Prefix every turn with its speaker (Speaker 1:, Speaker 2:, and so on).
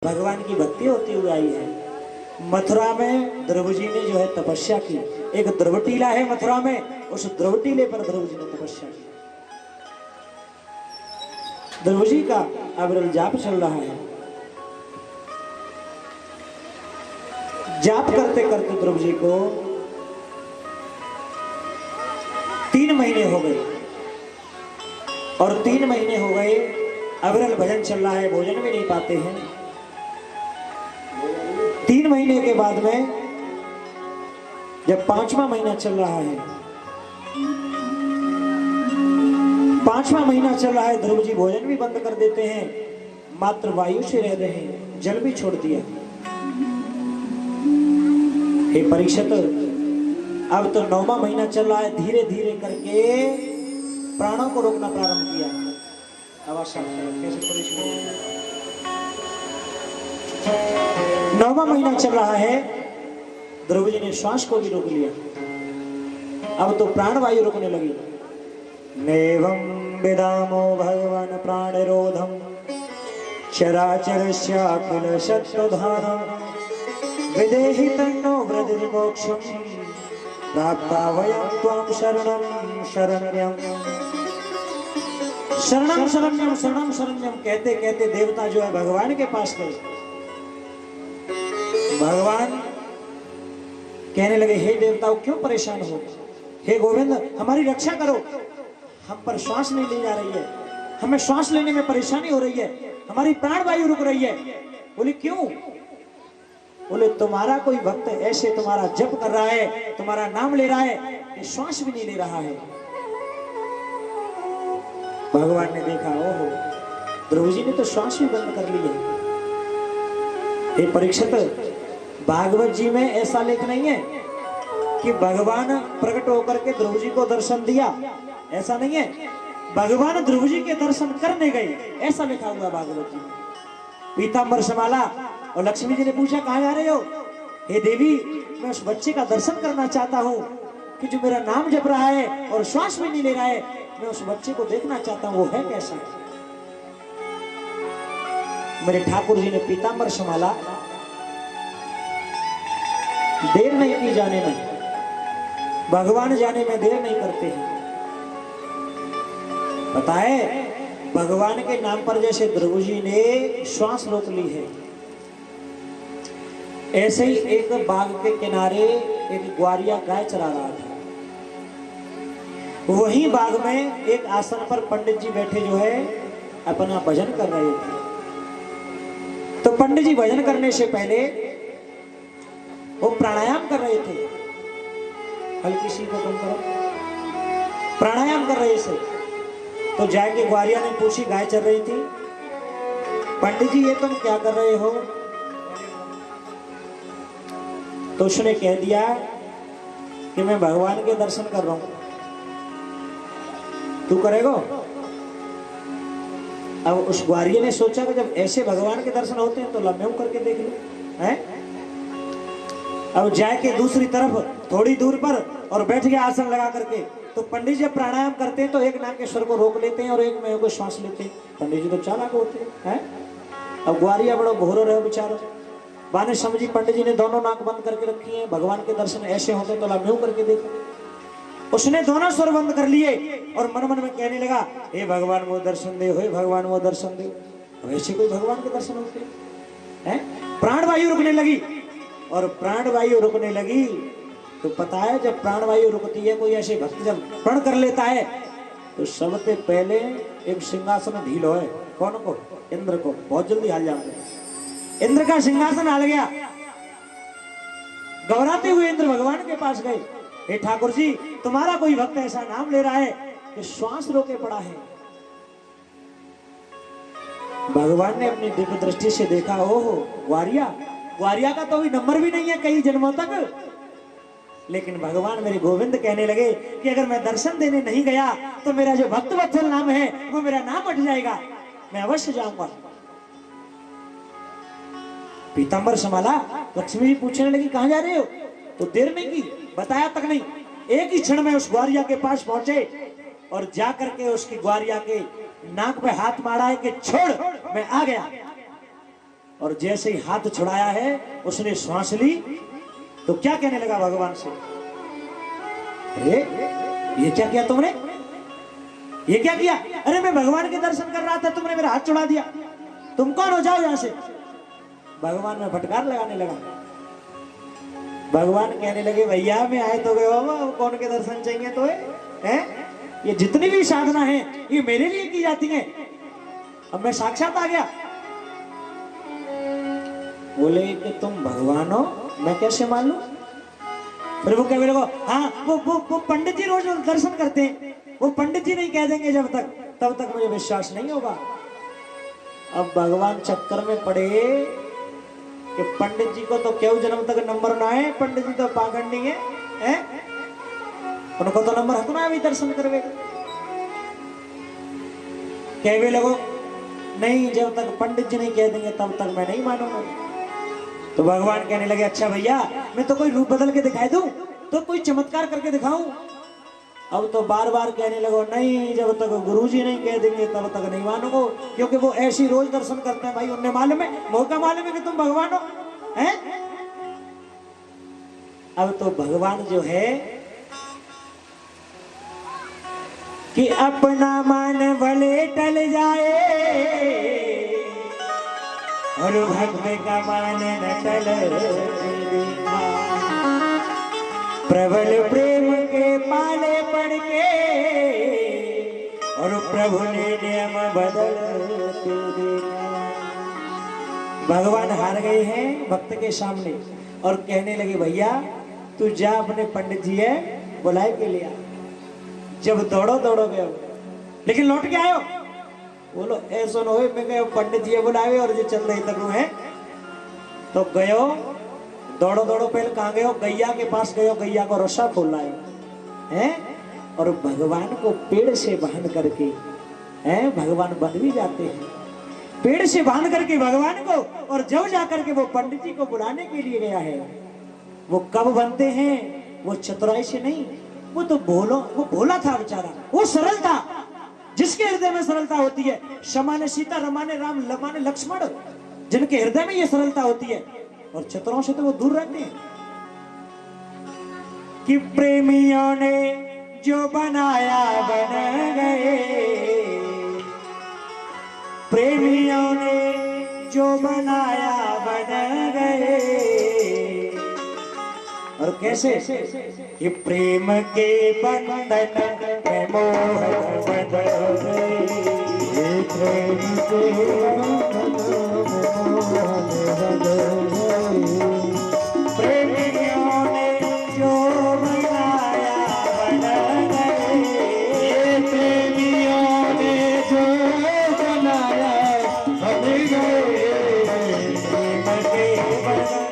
Speaker 1: भगवान की भक्ति होती हुई आई है। मथुरा में ध्रुव जी ने जो है तपस्या की। एक ध्रुवटीला है मथुरा में, उस ध्रुवटीले पर ध्रुव जी ने तपस्या की। ध्रुव जी का अविरल जाप चल रहा है। जाप करते करते ध्रुव जी को 3 महीने हो गए, और 3 महीने हो गए अविरल भजन चल रहा है, भोजन भी नहीं पाते हैं। 3 महीने के बाद में जब 5वां महीना चल रहा है, 5वां महीना चल रहा है, ध्रुव जी भोजन भी बंद कर देते हैं, मात्र वायु से रह रहे हैं, जल भी छोड़ दिया। हे परीक्षित, अब तो 9वां महीना चल रहा है, धीरे धीरे करके प्राणों को रोकना प्रारंभ किया। कैसे 9वां महीना चल रहा है, ध्रुव जी ने श्वास को भी रोक लिया। अब तो प्राणवायु रुकने लगी। नेवं विदामो भगवान प्राणरोधम चराचरस्याखिल शत्रुधानम विदेहि तन्नो वृद्धिर्मोक्षम प्राप्ता वयं त्वं शरणं शरण्यं। शरणं शरण्यं शरणं शरण्यं कहते कहते देवता जो है भगवान के पास गए। भगवान कहने लगे, हे देवताओं क्यों परेशान हो? हे गोविंद हमारी रक्षा करो, हम पर श्वास नहीं ली जा रही है, हमें श्वास लेने में परेशानी हो रही है, हमारी प्राणवायु रुक रही है। बोले क्यों? बोले तुम्हारा कोई भक्त ऐसे तुम्हारा जप कर रहा है, तुम्हारा नाम ले रहा है कि श्वास भी नहीं ले रहा है। भगवान ने देखा, ओहो ध्रुव जी ने तो श्वास भी बंद कर ली है। हे परीक्षित, भागवत जी में ऐसा लेख नहीं है कि भगवान प्रकट होकर के ध्रुव जी को दर्शन दिया, ऐसा नहीं है। भगवान ध्रुव जी के दर्शन करने गए, ऐसा लिखा हुआ भागवत जी में। पीतांबर समाला और लक्ष्मी जी ने पूछा, कहाँ जा रहे हो? हे देवी, मैं उस बच्चे का दर्शन करना चाहता हूँ कि जो मेरा नाम जप रहा है और श्वास भी नहीं ले रहा है, मैं उस बच्चे को देखना चाहता हूँ, वो है कैसा। मेरे ठाकुर जी ने पीतांबर समाला, देर नहीं की जाने में, भगवान जाने में देर नहीं करते हैं। पता है भगवान के नाम पर जैसे ध्रुव जी ने श्वास रोक ली है, ऐसे ही एक बाग के किनारे एक ग्वारिया गाय चरा रहा था। वही बाग में एक आसन पर पंडित जी बैठे जो है अपना भजन कर रहे थे। तो पंडित जी भजन करने से पहले वो प्राणायाम कर रहे थे। हल्की सी को कम करो, प्राणायाम कर रहे थे। तो जाके ग्वारिया ने पूछी, गाय चल रही थी, पंडित जी ये तुम क्या कर रहे हो? तो उसने कह दिया कि मैं भगवान के दर्शन कर रहा हूं। तू करेगा? अब उस ग्वारिया ने सोचा कि जब ऐसे भगवान के दर्शन होते हैं तो लम्बे करके देख लो है। अब जाके दूसरी तरफ थोड़ी दूर पर और बैठ गया आसन लगा करके। तो पंडित जी प्राणायाम करते हैं तो एक नाक के स्वर को रोक लेते हैं और एक में को श्वास लेते हैं। पंडित जी तो चालाक होते हैं। अब ग्वारिया बड़ा भोरो रहे बेचारा, बाने समझी पंडित जी ने दोनों नाक बंद करके रखी है, भगवान के दर्शन ऐसे होते तो लम्बे करके देखो। उसने दोनों स्वर बंद कर लिए और मन मन में कहने लगा, हे भगवान वो दर्शन दे, हे भगवान वो दर्शन दे। ऐसे कोई भगवान के दर्शन होते हैं? प्राणवायु रुकने लगी, और प्राणवायु रुकने लगी तो पता है जब प्राणवायु रुकती है, कोई ऐसे भक्त जब प्रण कर लेता है तो सबसे पहले एक सिंहासन ढीलो है। कौन को? इंद्र को। बहुत जल्दी हाल जाते हैं। इंद्र का सिंहासन हाल गया। घबराते हुए इंद्र भगवान के पास गए, हे ठाकुर जी तुम्हारा कोई भक्त ऐसा नाम ले रहा है कि श्वास रोके पड़ा है। भगवान ने अपनी दिव्य दृष्टि से देखा, ओहो ग्वारिया, ग्वारिया का तो भी नंबर भी नहीं है कई जन्मों तक। लेकिन भगवान मेरे गोविंद कहने लगे कि अगर मैं दर्शन देने नहीं गया तो मेरा जो भक्तवत्सल नाम है वो मेरा नाम हट जाएगा, मैं अवश्य जाऊंगा। पीतांबर समाला, लक्ष्मी जी पूछने लगी कहां जा रहे हो? तो देर नहीं की, बताया तक नहीं, एक ही क्षण में उस ग्वारिया के पास पहुंचे और जाकर के उसकी ग्वारिया के नाक पे हाथ मारा है कि छोड़, मैं आ गया। और जैसे ही हाथ छुड़ाया है उसने श्वास ली तो क्या कहने लगा भगवान से, अरे ये क्या किया तुमने, ये क्या किया, अरे मैं भगवान के दर्शन कर रहा था, तुमने मेरा हाथ छुड़ा दिया, तुम कौन हो, जाओ यहां से। भगवान में फटकार लगाने लगा। भगवान कहने लगे भैया मैं आए तो गए बाबा, कौन के दर्शन चाहिए तो है? ये जितनी भी साधना है ये मेरे लिए की जाती है, अब मैं साक्षात आ गया। बोले कि तुम भगवान हो, मैं कैसे मान लूं? फिर वो कहने लगा हाँ वो पंडित जी रोज दर्शन करते हैं, वो पंडित जी नहीं कह देंगे जब तक तब तक मुझे विश्वास नहीं होगा। अब भगवान चक्कर में पड़े कि पंडित जी को तो क्यों जन्म तक नंबर ना है, पंडित जी तो पाखंडी है? उनको तो नंबर हक ना भी दर्शन करवे। कहवे लगो नहीं, जब तक पंडित जी नहीं कह देंगे तब तक मैं नहीं मानूंगा। तो भगवान कहने लगे अच्छा भैया मैं तो कोई रूप बदल के दिखाई दूं, तो कोई चमत्कार करके दिखाऊं। अब तो बार बार कहने लगो नहीं, जब तक गुरुजी नहीं कह देंगे तब तक नहीं मानूंगा, क्योंकि वो ऐसी रोज दर्शन करते हैं भाई, उन्हें मालूम है, मौका मालूम है कि तुम भगवान हो, हैं? अब तो भगवान जो है कि अपना मान भले टल जाए और भक्त का मान न टले, प्रबल प्रेम के पाले पड़ के और प्रभु ने नियम बदल देना। भगवान हार गए हैं भक्त के सामने और कहने लगे भैया तू जा अपने पंडित जी है बुलाए के लिया। जब दौड़ो गए लेकिन लौट के आयो, बोलो ऐसा न हो मैं गए पंडित जी बुलाए और जो चल रही तक है, तो गयो दौड़ो पहले कहाँ गयो, गैया के पास गयो, गैया को रस्सा खोल लाए हैं और भगवान को पेड़ से बांध करके हैं, भगवान बन भी जाते हैं पेड़ से बांध करके भगवान को, और जब जाकर के वो पंडित जी को बुलाने के लिए गया है, वो कब बनते हैं, वो चतुराई से नहीं, वो तो वो भोला था बेचारा, वो सरल था, जिसके हृदय में सरलता होती है, शमाने सीता रमाने राम लमाने लक्ष्मण, जिनके हृदय में ये सरलता होती है, और चतुरों से तो वो दूर रहते हैं। कि प्रेमियों ने जो बनाया बन गए, प्रेमियों ने जो बनाया बन गए, और कैसे ये प्रेम के बंधन में मोह बंध गए, प्रेम के प्रेमियों ने जो बनाया बन गए, प्रेमियों ने जो बनाया बन गए, प्रेम के बंधन